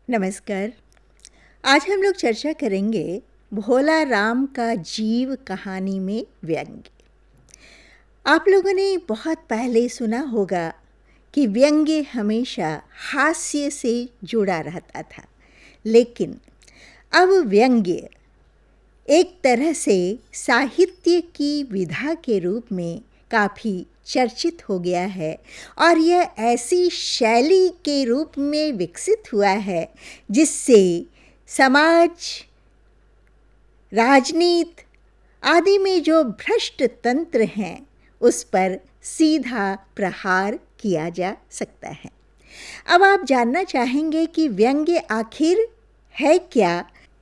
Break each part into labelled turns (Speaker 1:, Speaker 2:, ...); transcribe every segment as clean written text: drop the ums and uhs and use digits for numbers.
Speaker 1: नमस्कार। आज हम लोग चर्चा करेंगे भोला राम का जीव कहानी में व्यंग्य। आप लोगों ने बहुत पहले सुना होगा कि व्यंग्य हमेशा हास्य से जुड़ा रहता था, लेकिन अब व्यंग्य एक तरह से साहित्य की विधा के रूप में काफ़ी चर्चित हो गया है और यह ऐसी शैली के रूप में विकसित हुआ है जिससे समाज, राजनीति आदि में जो भ्रष्ट तंत्र हैं उस पर सीधा प्रहार किया जा सकता है। अब आप जानना चाहेंगे कि व्यंग्य आखिर है क्या।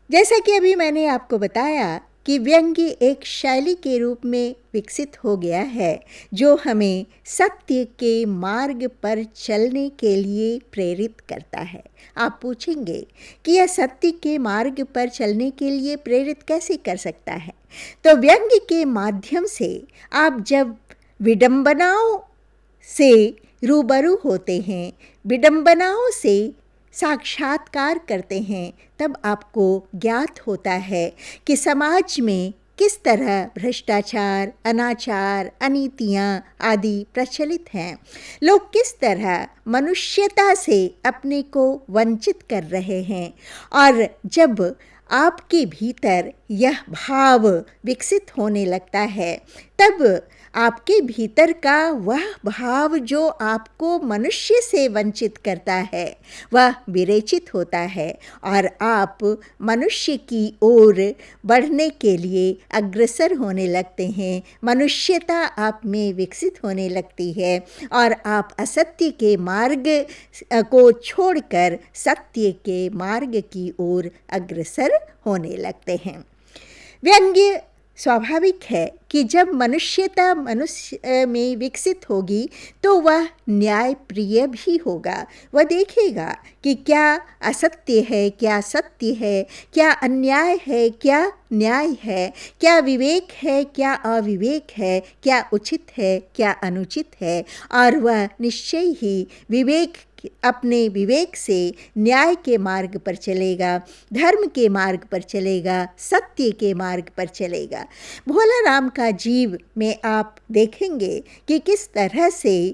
Speaker 1: जैसा कि अभी मैंने आपको बताया कि व्यंग्य एक शैली के रूप में विकसित हो गया है जो हमें सत्य के मार्ग पर चलने के लिए प्रेरित करता है। आप पूछेंगे कि यह सत्य के मार्ग पर चलने के लिए प्रेरित कैसे कर सकता है। तो व्यंग्य के माध्यम से आप जब विडंबनाओं से रूबरू होते हैं, विडंबनाओं से साक्षात्कार करते हैं, तब आपको ज्ञात होता है कि समाज में किस तरह भ्रष्टाचार, अनाचार, अनीतियाँ आदि प्रचलित हैं। लोग किस तरह मनुष्यता से अपने को वंचित कर रहे हैं और जब आपके भीतर यह भाव विकसित होने लगता है तब आपके भीतर का वह भाव जो आपको मनुष्य से वंचित करता है वह विरेचित होता है और आप मनुष्य की ओर बढ़ने के लिए अग्रसर होने लगते हैं। मनुष्यता आप में विकसित होने लगती है और आप असत्य के मार्ग को छोड़कर सत्य के मार्ग की ओर अग्रसर होने लगते हैं। व्यंग्य स्वाभाविक है कि जब मनुष्यता मनुष्य में विकसित होगी तो वह न्यायप्रिय भी होगा। वह देखेगा कि क्या असत्य है, क्या सत्य है, क्या अन्याय है, क्या न्याय है, क्या विवेक है, क्या अविवेक है, क्या उचित है, क्या अनुचित है, और वह निश्चय ही अपने विवेक से न्याय के मार्ग पर चलेगा, धर्म के मार्ग पर चलेगा, सत्य के मार्ग पर चलेगा। भोला राम का जीव में आप देखेंगे कि किस तरह से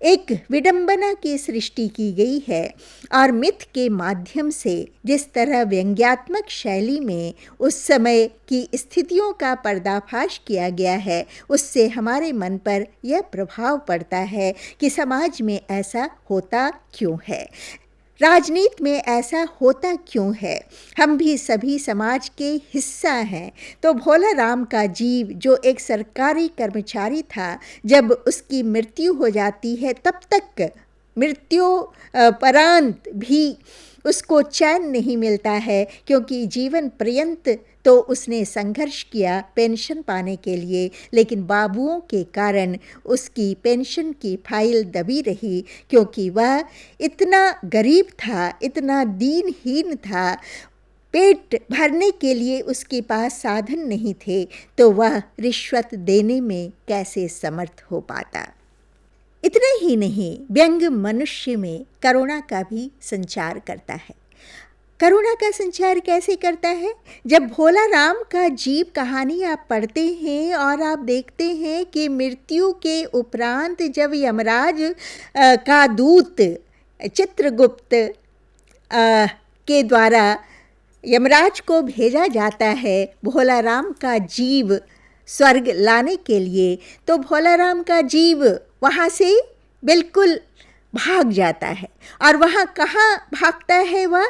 Speaker 1: एक विडंबना की सृष्टि की गई है और मिथ के माध्यम से जिस तरह व्यंग्यात्मक शैली में उस समय की स्थितियों का पर्दाफाश किया गया है, उससे हमारे मन पर यह प्रभाव पड़ता है कि समाज में ऐसा होता क्यों है, राजनीति में ऐसा होता क्यों है। हम भी सभी समाज के हिस्सा हैं। तो भोला राम का जीव जो एक सरकारी कर्मचारी था, जब उसकी मृत्यु हो जाती है तब तक मृत्यु परांत भी उसको चैन नहीं मिलता है, क्योंकि जीवन पर्यंत तो उसने संघर्ष किया पेंशन पाने के लिए, लेकिन बाबुओं के कारण उसकी पेंशन की फाइल दबी रही, क्योंकि वह इतना गरीब था, इतना दीनहीन था, पेट भरने के लिए उसके पास साधन नहीं थे, तो वह रिश्वत देने में कैसे समर्थ हो पाता। इतना ही नहीं, व्यंग्य मनुष्य में करुणा का भी संचार करता है। करुणा का संचार कैसे करता है? जब भोला राम का जीव कहानी आप पढ़ते हैं और आप देखते हैं कि मृत्यु के उपरांत जब यमराज का दूत चित्रगुप्त के द्वारा यमराज को भेजा जाता है भोला राम का जीव स्वर्ग लाने के लिए, तो भोला राम का जीव वहाँ से बिल्कुल भाग जाता है। और वहाँ कहाँ भागता है वह?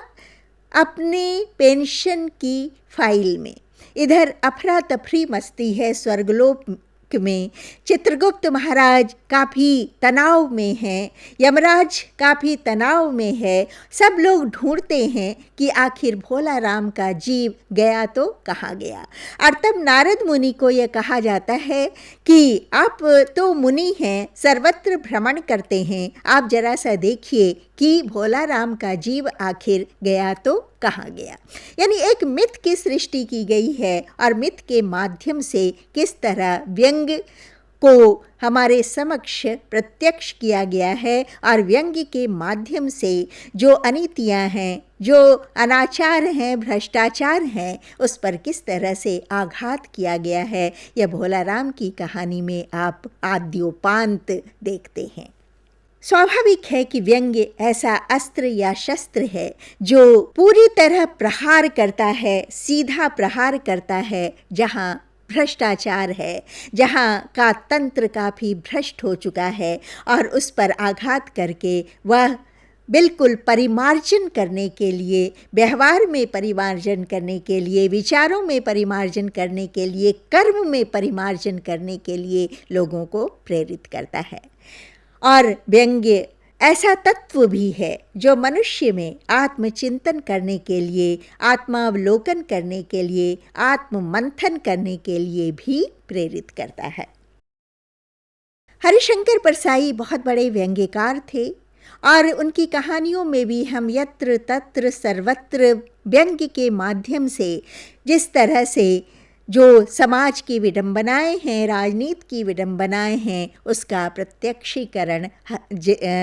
Speaker 1: अपने पेंशन की फाइल में। इधर अफरा तफरी मस्ती है स्वर्गलोक में, चित्रगुप्त महाराज काफ़ी तनाव में हैं, यमराज काफ़ी तनाव में है, सब लोग ढूंढते हैं कि आखिर भोला राम का जीव गया तो कहाँ गया। और तब नारद मुनि को यह कहा जाता है कि आप तो मुनि हैं, सर्वत्र भ्रमण करते हैं, आप जरा सा देखिए कि भोला राम का जीव आखिर गया तो कहाँ गया। यानी एक मिथ की सृष्टि की गई है और मिथ के माध्यम से किस तरह व्यंग्य को हमारे समक्ष प्रत्यक्ष किया गया है और व्यंग्य के माध्यम से जो अनीतियाँ हैं, जो अनाचार हैं, भ्रष्टाचार हैं, उस पर किस तरह से आघात किया गया है, यह भोला राम की कहानी में आप आद्योपांत देखते हैं। स्वाभाविक है कि व्यंग्य ऐसा अस्त्र या शस्त्र है जो पूरी तरह प्रहार करता है, सीधा प्रहार करता है जहाँ भ्रष्टाचार है, जहाँ का तंत्र काफ़ी भ्रष्ट हो चुका है, और उस पर आघात करके वह बिल्कुल परिमार्जन करने के लिए, व्यवहार में परिमार्जन करने के लिए, विचारों में परिमार्जन करने के लिए, कर्म में परिमार्जन करने के लिए लोगों को प्रेरित करता है। और व्यंग्य ऐसा तत्व भी है जो मनुष्य में आत्मचिंतन करने के लिए, आत्मावलोकन करने के लिए, आत्ममंथन करने के लिए भी प्रेरित करता है। हरिशंकर परसाई बहुत बड़े व्यंग्यकार थे और उनकी कहानियों में भी हम यत्र तत्र सर्वत्र व्यंग्य के माध्यम से जिस तरह से जो समाज की विडंबनाएं हैं, राजनीति की विडंबनाएं हैं, उसका प्रत्यक्षीकरण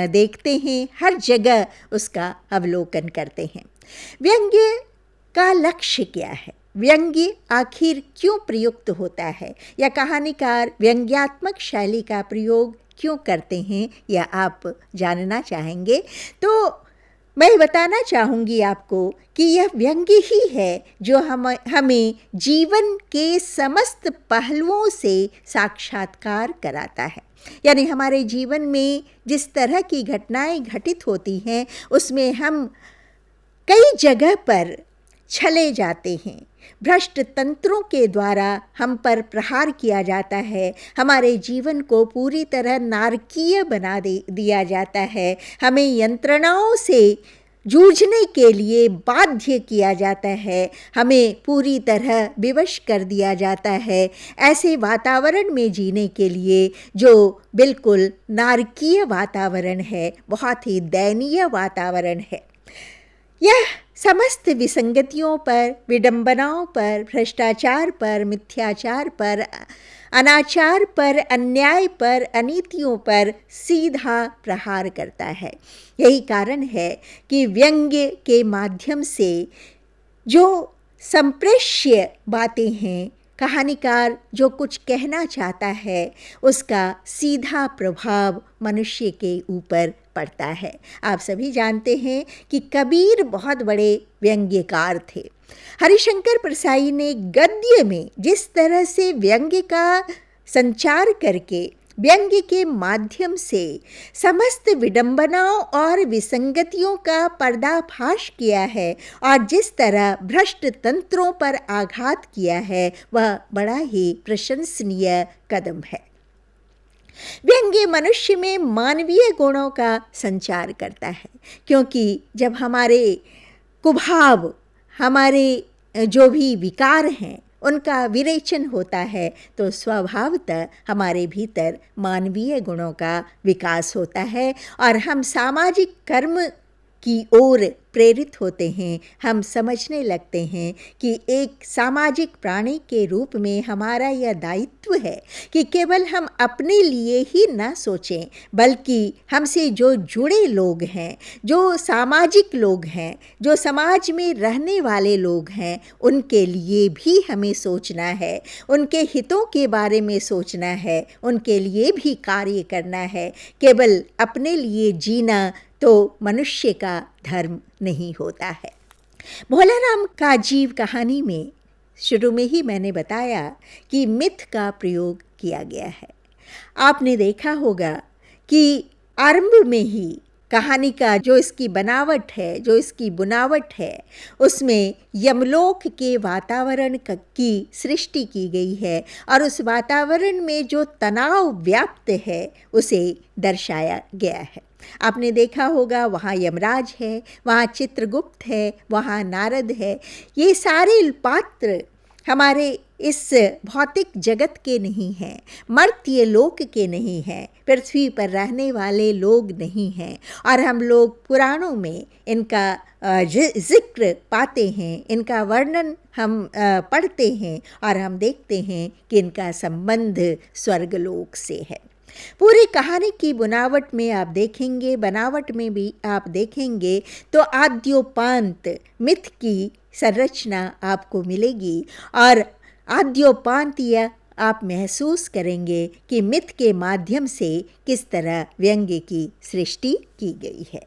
Speaker 1: देखते हैं, हर जगह उसका अवलोकन करते हैं। व्यंग्य का लक्ष्य क्या है? व्यंग्य आखिर क्यों प्रयुक्त होता है, या कहानीकार व्यंग्यात्मक शैली का प्रयोग क्यों करते हैं, या आप जानना चाहेंगे तो मैं बताना चाहूँगी आपको कि यह व्यंग्य ही है जो हमें जीवन के समस्त पहलुओं से साक्षात्कार कराता है। यानी हमारे जीवन में जिस तरह की घटनाएं घटित होती हैं उसमें हम कई जगह पर छले जाते हैं, भ्रष्ट तंत्रों के द्वारा हम पर प्रहार किया जाता है, हमारे जीवन को पूरी तरह नारकीय बना दिया जाता है, हमें यंत्रणाओं से जूझने के लिए बाध्य किया जाता है, हमें पूरी तरह विवश कर दिया जाता है ऐसे वातावरण में जीने के लिए जो बिल्कुल नारकीय वातावरण है, बहुत ही दयनीय वातावरण है। यह समस्त विसंगतियों पर, विडंबनाओं पर, भ्रष्टाचार पर, मिथ्याचार पर, अनाचार पर, अन्याय पर, अनीतियों पर सीधा प्रहार करता है। यही कारण है कि व्यंग्य के माध्यम से जो संप्रेष्य बातें हैं, कहानीकार जो कुछ कहना चाहता है, उसका सीधा प्रभाव मनुष्य के ऊपर पड़ता है। आप सभी जानते हैं कि कबीर बहुत बड़े व्यंग्यकार थे। हरिशंकर परसाई ने गद्य में जिस तरह से व्यंग्य का संचार करके, व्यंग्य के माध्यम से समस्त विडंबनाओं और विसंगतियों का पर्दाफाश किया है और जिस तरह भ्रष्ट तंत्रों पर आघात किया है, वह बड़ा ही प्रशंसनीय कदम है। व्यंग्य मनुष्य में मानवीय गुणों का संचार करता है, क्योंकि जब हमारे कुभाव, हमारे जो भी विकार हैं, उनका विरेचन होता है तो स्वभावतः हमारे भीतर मानवीय गुणों का विकास होता है और हम सामाजिक कर्म की ओर प्रेरित होते हैं। हम समझने लगते हैं कि एक सामाजिक प्राणी के रूप में हमारा यह दायित्व है कि केवल हम अपने लिए ही न सोचें, बल्कि हमसे जो जुड़े लोग हैं, जो सामाजिक लोग हैं, जो समाज में रहने वाले लोग हैं, उनके लिए भी हमें सोचना है, उनके हितों के बारे में सोचना है, उनके लिए भी कार्य करना है। केवल अपने लिए जीना तो मनुष्य का धर्म नहीं होता है। भोला राम का जीव कहानी में शुरू में ही मैंने बताया कि मिथ का प्रयोग किया गया है। आपने देखा होगा कि आरंभ में ही कहानी का जो इसकी बनावट है, जो इसकी बुनावट है, उसमें यमलोक के वातावरण की सृष्टि की गई है और उस वातावरण में जो तनाव व्याप्त है उसे दर्शाया गया है। आपने देखा होगा वहाँ यमराज है, वहाँ चित्रगुप्त है, वहाँ नारद है। ये सारे पात्र हमारे इस भौतिक जगत के नहीं हैं, मर्त्य लोक के नहीं हैं, पृथ्वी पर रहने वाले लोग नहीं हैं। और हम लोग पुराणों में इनका जिक्र पाते हैं, इनका वर्णन हम पढ़ते हैं और हम देखते हैं कि इनका संबंध स्वर्गलोक से है। पूरी कहानी की बनावट में आप देखेंगे तो आद्योपांत मिथ की संरचना आपको मिलेगी और आद्योपांत यह आप महसूस करेंगे कि मिथ के माध्यम से किस तरह व्यंग्य की सृष्टि की गई है।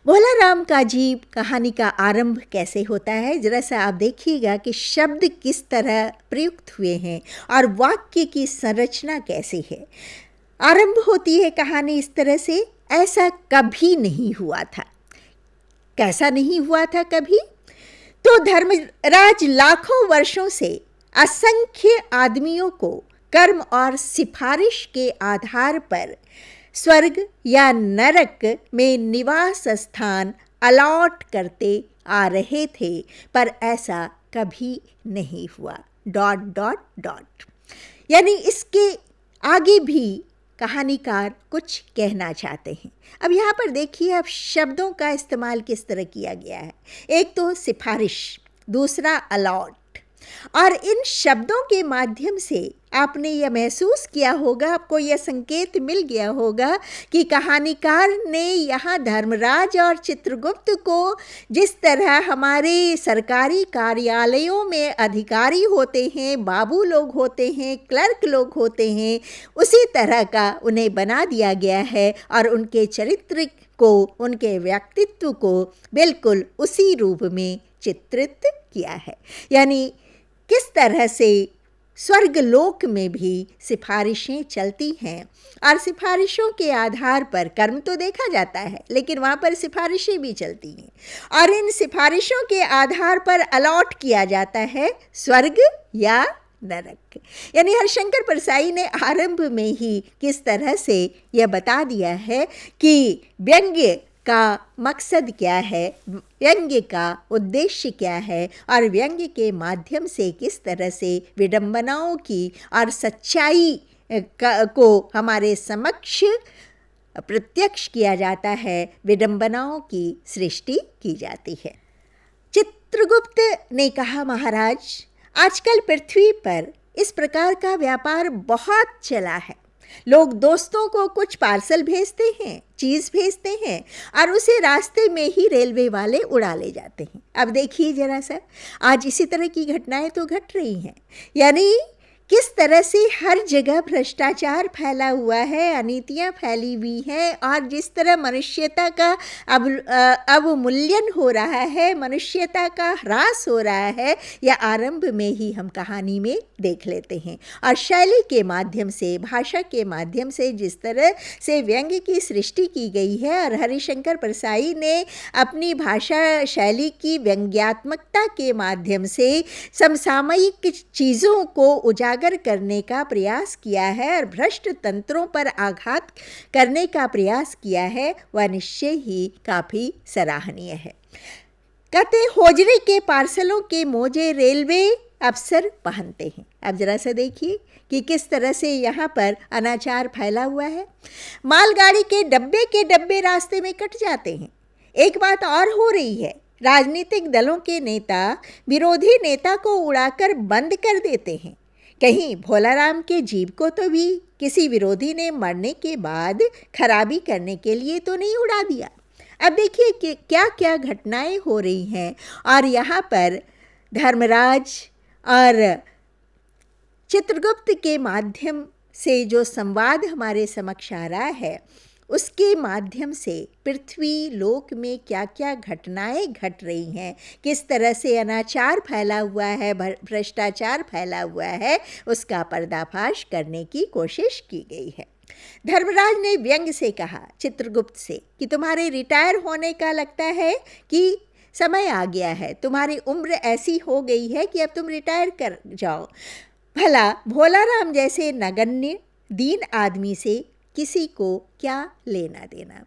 Speaker 1: भोला राम का जीव कहानी का आरंभ कैसे होता है, जरा सा आप देखिएगा कि शब्द किस तरह प्रयुक्त हुए हैं और वाक्य की संरचना कैसी है। आरंभ होती है कहानी इस तरह से, ऐसा कभी नहीं हुआ था। कैसा नहीं हुआ था कभी? तो धर्मराज लाखों वर्षों से असंख्य आदमियों को कर्म और सिफारिश के आधार पर स्वर्ग या नरक में निवास स्थान अलॉट करते आ रहे थे, पर ऐसा कभी नहीं हुआ। ... यानी इसके आगे भी कहानीकार कुछ कहना चाहते हैं। अब यहाँ पर देखिए, अब शब्दों का इस्तेमाल किस तरह किया गया है। एक तो सिफारिश, दूसरा अलॉट, और इन शब्दों के माध्यम से आपने यह महसूस किया होगा, आपको यह संकेत मिल गया होगा कि कहानीकार ने यहाँ धर्मराज और चित्रगुप्त को जिस तरह हमारे सरकारी कार्यालयों में अधिकारी होते हैं, बाबू लोग होते हैं, क्लर्क लोग होते हैं, उसी तरह का उन्हें बना दिया गया है और उनके चरित्र को, उनके व्यक्तित्व को बिल्कुल उसी रूप में चित्रित किया है। यानी किस तरह से स्वर्गलोक में भी सिफारिशें चलती हैं और सिफारिशों के आधार पर कर्म तो देखा जाता है, लेकिन वहाँ पर सिफारिशें भी चलती हैं और इन सिफारिशों के आधार पर अलॉट किया जाता है स्वर्ग या नरक। यानी हरिशंकर परसाई ने आरंभ में ही किस तरह से यह बता दिया है कि व्यंग्य का मकसद क्या है, व्यंग्य का उद्देश्य क्या है और व्यंग्य के माध्यम से किस तरह से विडंबनाओं की और सच्चाई को हमारे समक्ष प्रत्यक्ष किया जाता है, विडंबनाओं की सृष्टि की जाती है। चित्रगुप्त ने कहा, महाराज, आजकल पृथ्वी पर इस प्रकार का व्यापार बहुत चला है। लोग दोस्तों को कुछ पार्सल भेजते हैं, चीज़ भेजते हैं और उसे रास्ते में ही रेलवे वाले उड़ा ले जाते हैं। अब देखिए जरा सा, आज इसी तरह की घटनाएं तो घट रही हैं। यानी किस तरह से हर जगह भ्रष्टाचार फैला हुआ है, अनीतियाँ फैली हुई हैं और जिस तरह मनुष्यता का अवमूल्यन हो रहा है, मनुष्यता का ह्रास हो रहा है, यह आरंभ में ही हम कहानी में देख लेते हैं। और शैली के माध्यम से, भाषा के माध्यम से जिस तरह से व्यंग्य की सृष्टि की गई है और हरिशंकर परसाई ने अपनी भाषा शैली की व्यंग्यात्मकता के माध्यम से समसामयिक चीज़ों को उजागर करने का प्रयास किया है और भ्रष्ट तंत्रों पर आघात करने का प्रयास किया है, वह निश्चय ही काफ़ी सराहनीय है। कहते होजरी के पार्सलों के मोजे रेलवे अफसर पहनते हैं। अब जरा सा देखिए कि किस तरह से यहाँ पर अनाचार फैला हुआ है। मालगाड़ी के डब्बे रास्ते में कट जाते हैं। एक बात और हो रही है, राजनीतिक दलों के नेता विरोधी नेता को उड़ाकर बंद कर देते हैं। कहीं भोलाराम के जीव को तो भी किसी विरोधी ने मरने के बाद खराबी करने के लिए तो नहीं उड़ा दिया। अब देखिए कि क्या क्या घटनाएं हो रही हैं और यहाँ पर धर्मराज और चित्रगुप्त के माध्यम से जो संवाद हमारे समक्ष आ रहा है, उसके माध्यम से पृथ्वी लोक में क्या क्या घटनाएं घट रही हैं, किस तरह से अनाचार फैला हुआ है, भ्रष्टाचार फैला हुआ है, उसका पर्दाफाश करने की कोशिश की गई है। धर्मराज ने व्यंग्य से कहा चित्रगुप्त से कि तुम्हारे रिटायर होने का लगता है कि समय आ गया है, तुम्हारी उम्र ऐसी हो गई है कि अब तुम रिटायर कर जाओ। भला भोलाराम जैसे नगण्य दीन आदमी से किसी को क्या लेना देना।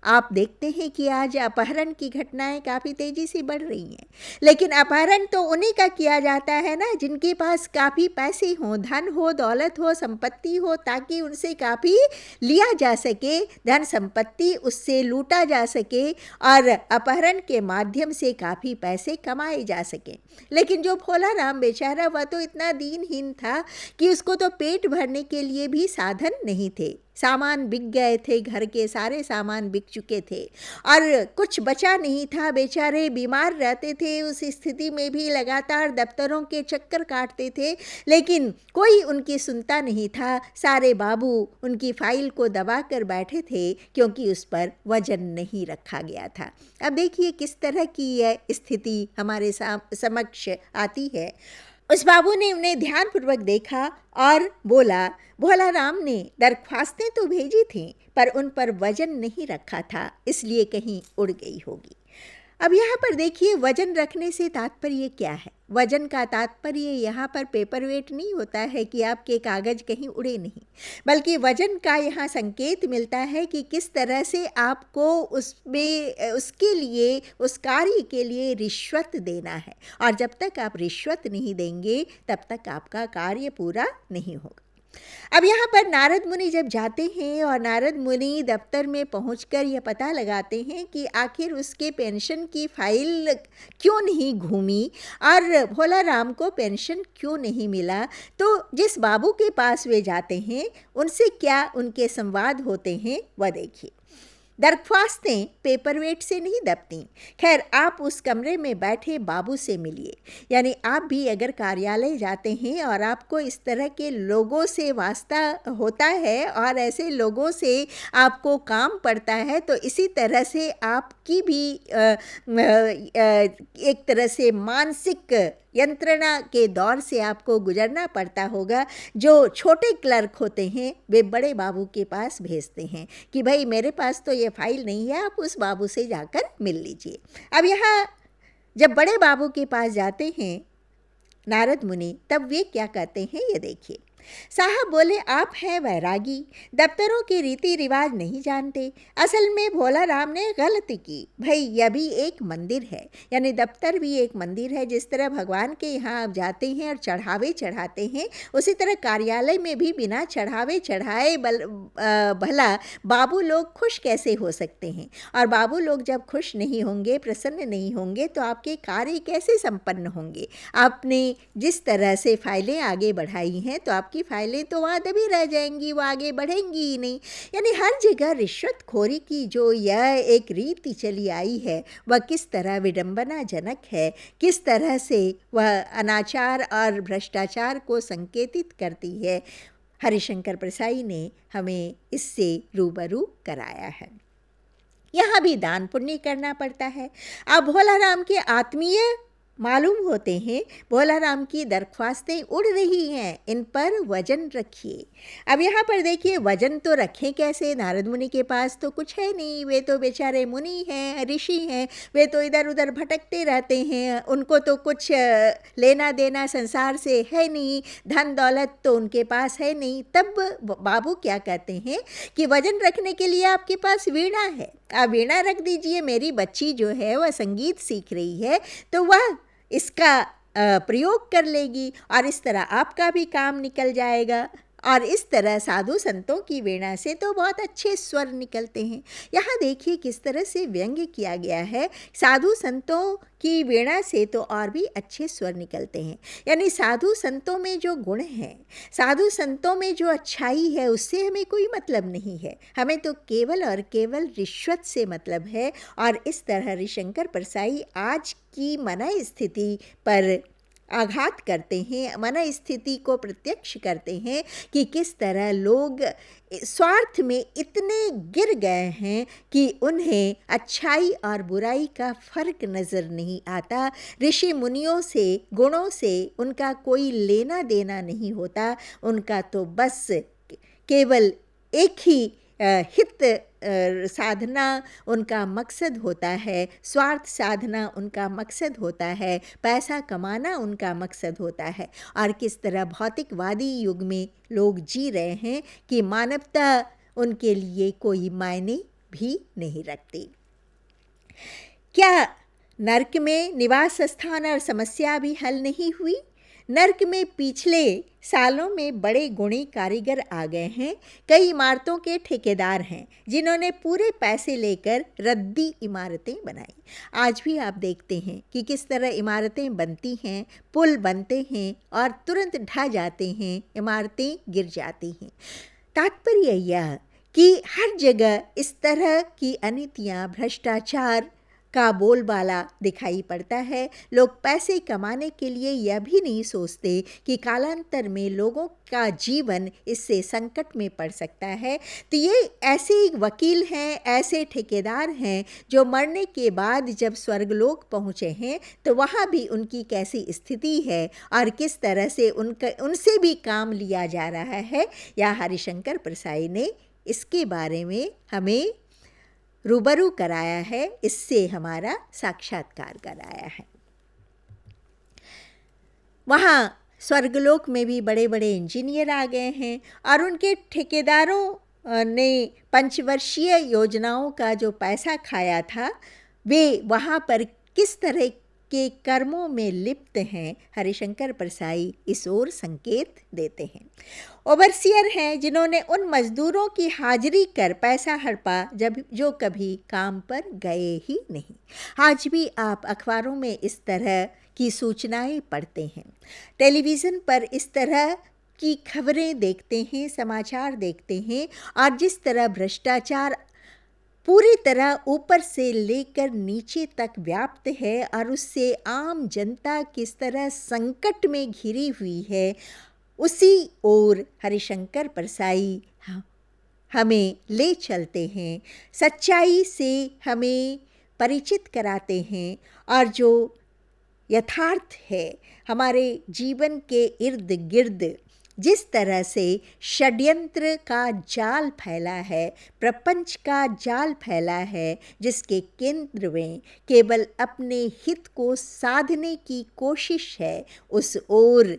Speaker 1: आप देखते हैं कि आज अपहरण की घटनाएं काफ़ी तेज़ी से बढ़ रही हैं, लेकिन अपहरण तो उन्हीं का किया जाता है ना जिनके पास काफ़ी पैसे हों, धन हो, दौलत हो, संपत्ति हो, ताकि उनसे काफ़ी लिया जा सके, धन संपत्ति उससे लूटा जा सके और अपहरण के माध्यम से काफ़ी पैसे कमाए जा सकें। लेकिन जो भोला राम बेचारा, वह तो इतना दीनहीन था कि उसको तो पेट भरने के लिए भी साधन नहीं थे। सामान बिक गए थे, घर के सारे सामान बिक चुके थे और कुछ बचा नहीं था। बेचारे बीमार रहते थे, उस स्थिति में भी लगातार दफ्तरों के चक्कर काटते थे, लेकिन कोई उनकी सुनता नहीं था। सारे बाबू उनकी फाइल को दबा कर बैठे थे क्योंकि उस पर वजन नहीं रखा गया था। अब देखिए किस तरह की यह स्थिति हमारे समक्ष आती है। उस बाबू ने उन्हें ध्यानपूर्वक देखा और बोला, भोला राम ने दरख्वास्तें तो भेजी थीं पर उन पर वजन नहीं रखा था, इसलिए कहीं उड़ गई होगी। अब यहाँ पर देखिए वजन रखने से तात्पर्य क्या है। वजन का तात्पर्य यहाँ पर पेपर वेट नहीं होता है कि आपके कागज़ कहीं उड़े नहीं, बल्कि वजन का यहाँ संकेत मिलता है कि किस तरह से आपको उसमें उसके लिए, उस कार्य के लिए रिश्वत देना है, और जब तक आप रिश्वत नहीं देंगे तब तक आपका कार्य पूरा नहीं होगा। अब यहाँ पर नारद मुनि जब जाते हैं और नारद मुनि दफ्तर में पहुंचकर यह पता लगाते हैं कि आखिर उसके पेंशन की फाइल क्यों नहीं घूमी और भोला राम को पेंशन क्यों नहीं मिला, तो जिस बाबू के पास वे जाते हैं उनसे क्या उनके संवाद होते हैं वह देखिए। दरख्वास्तें पेपरवेट से नहीं दबती। खैर, आप उस कमरे में बैठे बाबू से मिलिए। यानी आप भी अगर कार्यालय जाते हैं और आपको इस तरह के लोगों से वास्ता होता है और ऐसे लोगों से आपको काम पड़ता है, तो इसी तरह से आपकी भी एक तरह से मानसिक यंत्रणा के दौर से आपको गुजरना पड़ता होगा। जो छोटे क्लर्क होते हैं वे बड़े बाबू के पास भेजते हैं कि भाई मेरे पास तो ये फाइल नहीं है, आप उस बाबू से जाकर मिल लीजिए। अब यहाँ जब बड़े बाबू के पास जाते हैं नारद मुनि, तब वे क्या कहते हैं ये देखिए। साहब बोले, आप हैं वैरागी, दफ्तरों के रीति रिवाज नहीं जानते। असल में भोला राम ने गलती की। भाई यह भी एक मंदिर है, यानी दफ्तर भी एक मंदिर है। जिस तरह भगवान के यहाँ आप जाते हैं और चढ़ावे चढ़ाते हैं, उसी तरह कार्यालय में भी बिना चढ़ावे चढ़ाए भला बाबू लोग खुश कैसे हो सकते हैं। और बाबू लोग जब खुश नहीं होंगे, प्रसन्न नहीं होंगे, तो आपके कार्य कैसे संपन्न होंगे। आपने जिस तरह से फाइलें आगे बढ़ाई हैं, तो आपकी फाइलें तो वहाँ दबी रह जाएंगी, वो आगे बढ़ेंगी ही नहीं। यानी हर जगह रिश्वतखोरी की जो यह एक रीति चली आई है, वह किस तरह विडंबनाजनक है, किस तरह से वह अनाचार और भ्रष्टाचार को संकेतित करती है। हरिशंकर प्रसाई ने हमें इससे रूबरू कराया है। यहाँ भी दान पुण्य करना पड़ता है। अब भोला राम के आत्मीय मालूम होते हैं, भोला राम की दरख्वास्तें उड़ रही हैं, इन पर वजन रखिए। अब यहाँ पर देखिए वजन तो रखें कैसे। नारद मुनि के पास तो कुछ है नहीं, वे तो बेचारे मुनि हैं, ऋषि हैं, वे तो इधर उधर भटकते रहते हैं, उनको तो कुछ लेना देना संसार से है नहीं, धन दौलत तो उनके पास है नहीं। तब बाबू क्या कहते हैं कि वजन रखने के लिए आपके पास वीणा है, आप वीणा रख दीजिए। मेरी बच्ची जो है वह संगीत सीख रही है, तो वह इसका प्रयोग कर लेगी और इस तरह आपका भी काम निकल जाएगा। और इस तरह साधु संतों की वीणा से तो बहुत अच्छे स्वर निकलते हैं। यहाँ देखिए किस तरह से व्यंग्य किया गया है। साधु संतों की वीणा से तो और भी अच्छे स्वर निकलते हैं। यानी साधु संतों में जो गुण हैं, साधु संतों में जो अच्छाई है, उससे हमें कोई मतलब नहीं है। हमें तो केवल और केवल रिश्वत से मतलब है। और इस तरह हरिशंकर परसाई आज की मन स्थिति पर आघात करते हैं, मन स्थिति को प्रत्यक्ष करते हैं कि किस तरह लोग स्वार्थ में इतने गिर गए हैं कि उन्हें अच्छाई और बुराई का फर्क नज़र नहीं आता। ऋषि मुनियों से, गुणों से उनका कोई लेना देना नहीं होता। उनका तो बस केवल एक ही हित साधना उनका मकसद होता है, स्वार्थ साधना उनका मकसद होता है, पैसा कमाना उनका मकसद होता है। और किस तरह भौतिकवादी युग में लोग जी रहे हैं कि मानवता उनके लिए कोई मायने भी नहीं रखती। क्या नर्क में निवास स्थान और समस्या भी हल नहीं हुई? नर्क में पिछले सालों में बड़े गुणी कारीगर आ गए हैं। कई इमारतों के ठेकेदार हैं जिन्होंने पूरे पैसे लेकर रद्दी इमारतें बनाई। आज भी आप देखते हैं कि किस तरह इमारतें बनती हैं, पुल बनते हैं और तुरंत ढह जाते हैं, इमारतें गिर जाती हैं। तात्पर्य यह कि हर जगह इस तरह की अनीतियाँ, भ्रष्टाचार का बोलबाला दिखाई पड़ता है। लोग पैसे कमाने के लिए यह भी नहीं सोचते कि कालांतर में लोगों का जीवन इससे संकट में पड़ सकता है। तो ये ऐसे वकील हैं, ऐसे ठेकेदार हैं जो मरने के बाद जब स्वर्गलोक पहुँचे हैं तो वहाँ भी उनकी कैसी स्थिति है और किस तरह से उनसे भी काम लिया जा रहा है। या हरिशंकर परसाई ने इसके बारे में हमें रूबरू कराया है, इससे हमारा साक्षात्कार कराया है। वहाँ स्वर्गलोक में भी बड़े बड़े इंजीनियर आ गए हैं और उनके ठेकेदारों ने पंचवर्षीय योजनाओं का जो पैसा खाया था वे वहाँ पर किस तरह के कर्मों में लिप्त हैं, हरिशंकर परसाई इस ओर संकेत देते हैं। ओवरसियर हैं जिन्होंने उन मजदूरों की हाजिरी कर पैसा हड़पा जो कभी काम पर गए ही नहीं। आज भी आप अखबारों में इस तरह की सूचनाएं पढ़ते हैं, टेलीविज़न पर इस तरह की खबरें देखते हैं, समाचार देखते हैं और जिस तरह भ्रष्टाचार पूरी तरह ऊपर से लेकर नीचे तक व्याप्त है और उससे आम जनता किस तरह संकट में घिरी हुई है, उसी ओर हरिशंकर परसाई हमें ले चलते हैं, सच्चाई से हमें परिचित कराते हैं और जो यथार्थ है हमारे जीवन के इर्द गिर्द जिस तरह से षड्यंत्र का जाल फैला है, प्रपंच का जाल फैला है, जिसके केंद्र में केवल अपने हित को साधने की कोशिश है, उस ओर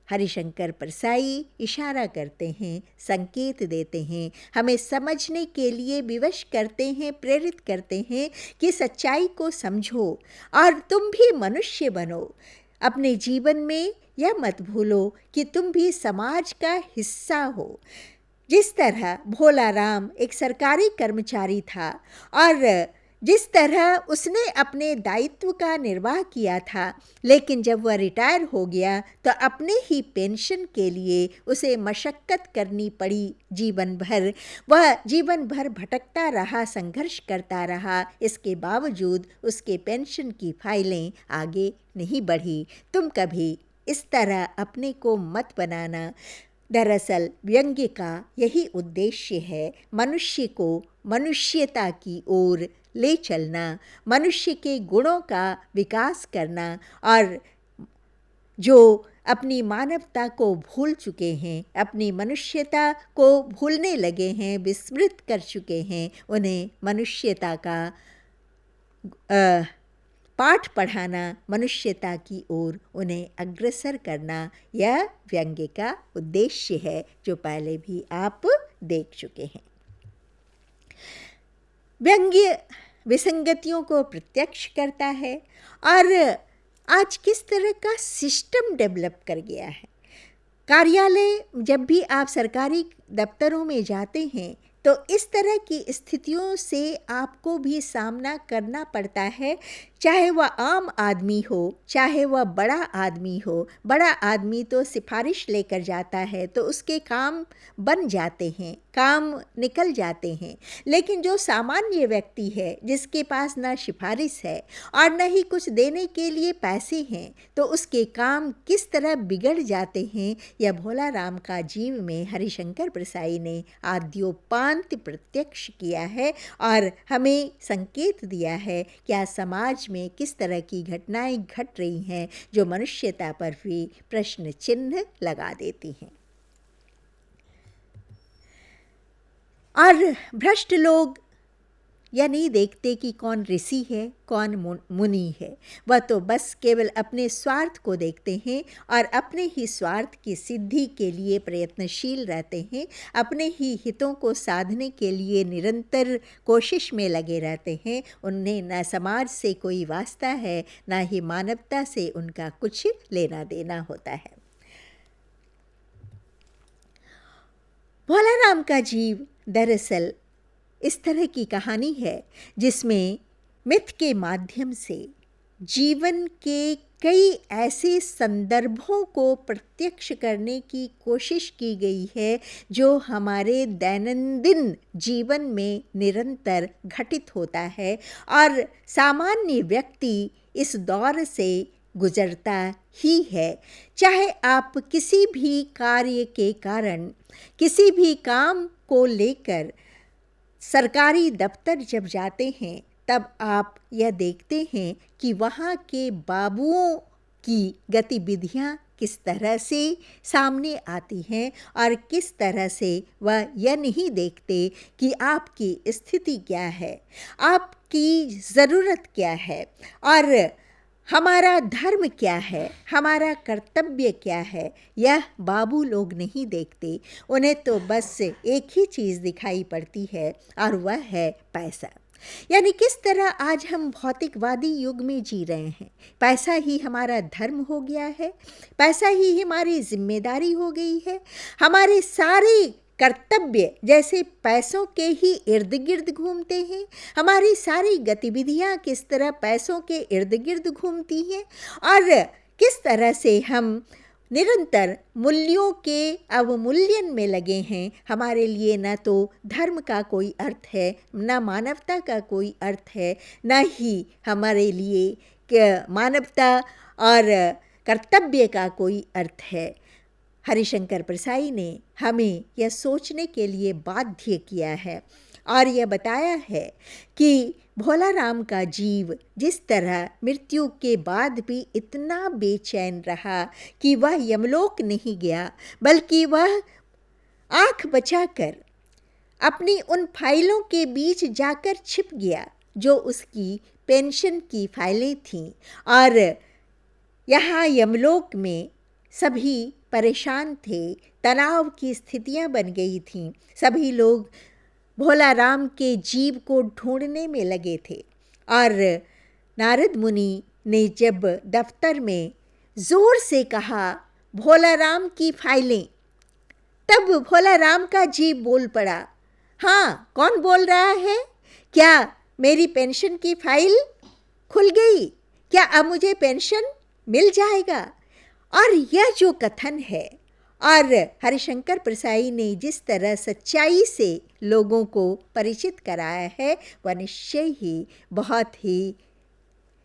Speaker 1: हरिशंकर परसाई इशारा करते हैं, संकेत देते हैं, हमें समझने के लिए विवश करते हैं, प्रेरित करते हैं कि सच्चाई को समझो और तुम भी मनुष्य बनो। अपने जीवन में यह मत भूलो कि तुम भी समाज का हिस्सा हो। जिस तरह भोला राम एक सरकारी कर्मचारी था और जिस तरह उसने अपने दायित्व का निर्वाह किया था, लेकिन जब वह रिटायर हो गया तो अपने ही पेंशन के लिए उसे मशक्क़त करनी पड़ी जीवन भर। वह जीवन भर भटकता रहा, संघर्ष करता रहा, इसके बावजूद उसके पेंशन की फाइलें आगे नहीं बढ़ी। तुम कभी इस तरह अपने को मत बनाना। दरअसल व्यंग्य का यही उद्देश्य है, मनुष्य को मनुष्यता की ओर ले चलना, मनुष्य के गुणों का विकास करना और जो अपनी मानवता को भूल चुके हैं, अपनी मनुष्यता को भूलने लगे हैं, विस्मृत कर चुके हैं, उन्हें मनुष्यता का पाठ पढ़ाना, मनुष्यता की ओर उन्हें अग्रसर करना, यह व्यंग्य का उद्देश्य है जो पहले भी आप देख चुके हैं। व्यंग्य विसंगतियों को प्रत्यक्ष करता है और आज किस तरह का सिस्टम डेवलप कर गया है। कार्यालय, जब भी आप सरकारी दफ्तरों में जाते हैं तो इस तरह की स्थितियों से आपको भी सामना करना पड़ता है, चाहे वह आम आदमी हो, चाहे वह बड़ा आदमी हो। बड़ा आदमी तो सिफारिश लेकर जाता है तो उसके काम बन जाते हैं, काम निकल जाते हैं, लेकिन जो सामान्य व्यक्ति है जिसके पास ना सिफारिश है और न ही कुछ देने के लिए पैसे हैं, तो उसके काम किस तरह बिगड़ जाते हैं, यह भोला राम का जीव में हरिशंकर परसाई ने आद्योपांत प्रत्यक्ष किया है और हमें संकेत दिया है कि आज समाज में किस तरह की घटनाएं घट रही हैं जो मनुष्यता पर भी प्रश्न चिन्ह लगा देती हैं। और भ्रष्ट लोग या नहीं देखते कि कौन ऋषि है, कौन मुनि है। वह तो बस केवल अपने स्वार्थ को देखते हैं और अपने ही स्वार्थ की सिद्धि के लिए प्रयत्नशील रहते हैं, अपने ही हितों को साधने के लिए निरंतर कोशिश में लगे रहते हैं। उन्हें न समाज से कोई वास्ता है, न ही मानवता से उनका कुछ लेना देना होता है। भोला राम का जीव दरअसल इस तरह की कहानी है जिसमें मिथ के माध्यम से जीवन के कई ऐसे संदर्भों को प्रत्यक्ष करने की कोशिश की गई है जो हमारे दैनंदिन जीवन में निरंतर घटित होता है और सामान्य व्यक्ति इस दौर से गुजरता ही है। चाहे आप किसी भी कार्य के कारण, किसी भी काम को लेकर सरकारी दफ्तर जब जाते हैं, तब आप यह देखते हैं कि वहाँ के बाबुओं की गतिविधियाँ किस तरह से सामने आती हैं और किस तरह से वह यह नहीं देखते कि आपकी स्थिति क्या है, आपकी ज़रूरत क्या है और हमारा धर्म क्या है, हमारा कर्तव्य क्या है। यह बाबू लोग नहीं देखते। उन्हें तो बस एक ही चीज़ दिखाई पड़ती है और वह है पैसा। यानी किस तरह आज हम भौतिकवादी युग में जी रहे हैं। पैसा ही हमारा धर्म हो गया है, पैसा ही हमारी जिम्मेदारी हो गई है। हमारे सारे कर्तव्य जैसे पैसों के ही इर्द गिर्द घूमते हैं। हमारी सारी गतिविधियां किस तरह पैसों के इर्द गिर्द घूमती हैं और किस तरह से हम निरंतर मूल्यों के अवमूल्यन में लगे हैं। हमारे लिए न तो धर्म का कोई अर्थ है, न मानवता का कोई अर्थ है, न ही हमारे लिए मानवता और कर्तव्य का कोई अर्थ है। हरिशंकर प्रसाई ने हमें यह सोचने के लिए बाध्य किया है और यह बताया है कि भोला राम का जीव जिस तरह मृत्यु के बाद भी इतना बेचैन रहा कि वह यमलोक नहीं गया, बल्कि वह आँख बचाकर अपनी उन फाइलों के बीच जाकर छिप गया जो उसकी पेंशन की फाइलें थीं और यहाँ यमलोक में सभी परेशान थे, तनाव की स्थितियां बन गई थीं। सभी लोग भोला राम के जीव को ढूंढने में लगे थे और नारद मुनि ने जब दफ्तर में ज़ोर से कहा भोला राम की फाइलें, तब भोला राम का जीव बोल पड़ा, हाँ कौन बोल रहा है? क्या मेरी पेंशन की फाइल खुल गई? क्या अब मुझे पेंशन मिल जाएगा? और यह जो कथन है और हरिशंकर प्रसाई ने जिस तरह सच्चाई से लोगों को परिचित कराया है, वह निश्चय ही बहुत ही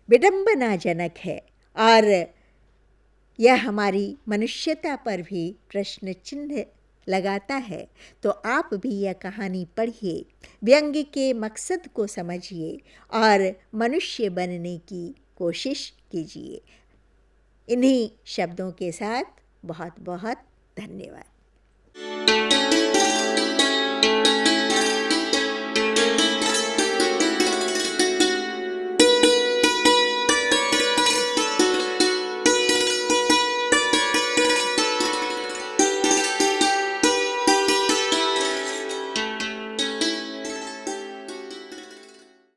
Speaker 1: विडंबनाजनक है और यह हमारी मनुष्यता पर भी प्रश्न चिन्ह लगाता है। तो आप भी यह कहानी पढ़िए, व्यंग्य के मकसद को समझिए और मनुष्य बनने की कोशिश कीजिए। इन्हीं शब्दों के साथ बहुत बहुत धन्यवाद।